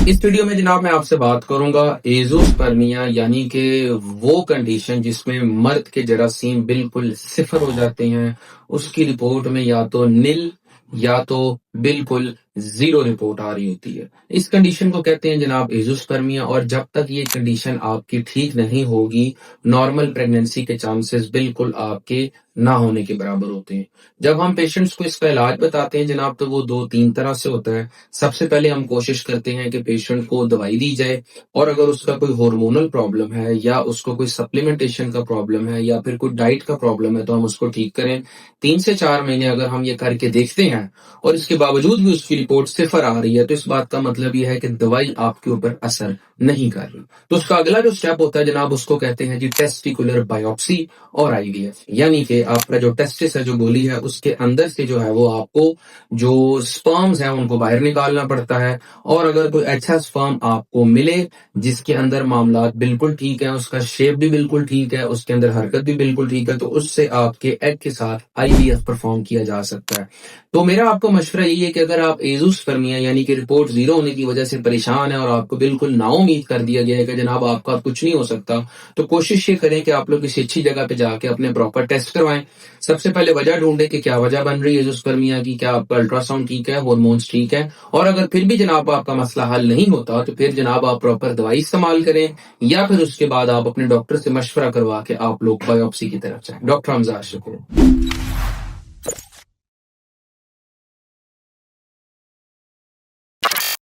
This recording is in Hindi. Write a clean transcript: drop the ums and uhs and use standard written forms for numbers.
इस वीडियो में जनाब मैं आपसे बात करूंगा एज़ोस्पर्मिया यानी कि वो कंडीशन जिसमें मर्द के जरासीम बिल्कुल सिफर हो जाते हैं। उसकी रिपोर्ट में या तो निल या तो बिल्कुल जीरो रिपोर्ट आ रही होती है। इस कंडीशन को कहते हैं जनाब एज़ोस्पर्मिया। और जब तक ये कंडीशन आपकी ठीक नहीं होगी, नॉर्मल प्रेगनेंसी के चांसेस बिल्कुल आपके ना होने के बराबर होते हैं। जब हम पेशेंट्स को इसका इलाज बताते हैं जनाब, तो वो दो तीन तरह से होता है। सबसे पहले हम कोशिश करते हैं कि पेशेंट को दवाई दी जाए, और अगर उसका कोई हार्मोनल प्रॉब्लम है या उसको कोई सप्लीमेंटेशन का प्रॉब्लम है या फिर कोई डाइट का प्रॉब्लम है तो हम उसको ठीक करें। 3 से 4 महीने अगर हम ये करके देखते हैं और इसके बावजूद भी उसकी रिपोर्ट सिफर आ रही है, तो इस बात का मतलब ये है कि दवाई आपके ऊपर असर नहीं कर रही। तो उसका अगला जो स्टेप होता है जनाब, उसको कहते हैं जी टेस्टिकुलर बायोप्सी और आईवीएफ। यानी कि आपका जो टेस्टिस है, जो गोली है, उसके अंदर से जो है वो आपको जो स्पर्म्स हैं उनको बाहर निकालना पड़ता है। और अगर कोई अच्छा स्पर्म आपको मिले जिसके अंदर मामलात बिल्कुल ठीक है, उसका शेप भी बिल्कुल ठीक है, उसके अंदर हरकत भी बिल्कुल ठीक है, तो उससे आपके एग के साथ आईवीएफ परफॉर्म किया जा सकता है। तो मेरा आपको मशवरा यही है कि अगर आप एज़ोस्पर्मिया यानी कि रिपोर्ट जीरो होने की वजह से परेशान है और आपको बिल्कुल नाउम्मीद कर दिया गया है कि जनाब आपका कुछ नहीं हो सकता, तो कोशिश ये करें कि आप लोग किसी अच्छी जगह पे जाके अपने प्रॉपर टेस्ट करवाएं। सबसे पहले वजह ढूंढे कि क्या वजह बन रही है एज़ोस्पर्मिया की, क्या आपका अल्ट्रासाउंड ठीक है, हार्मोन्स ठीक है। और अगर फिर भी जनाब आपका मसला हल नहीं होता, तो फिर जनाब आप प्रॉपर दवाई इस्तेमाल करें, या फिर उसके बाद आप अपने डॉक्टर से मशवरा करवा के आप लोग बायोप्सी की तरफ जाएं। डॉक्टर हमजा शुक्रिया।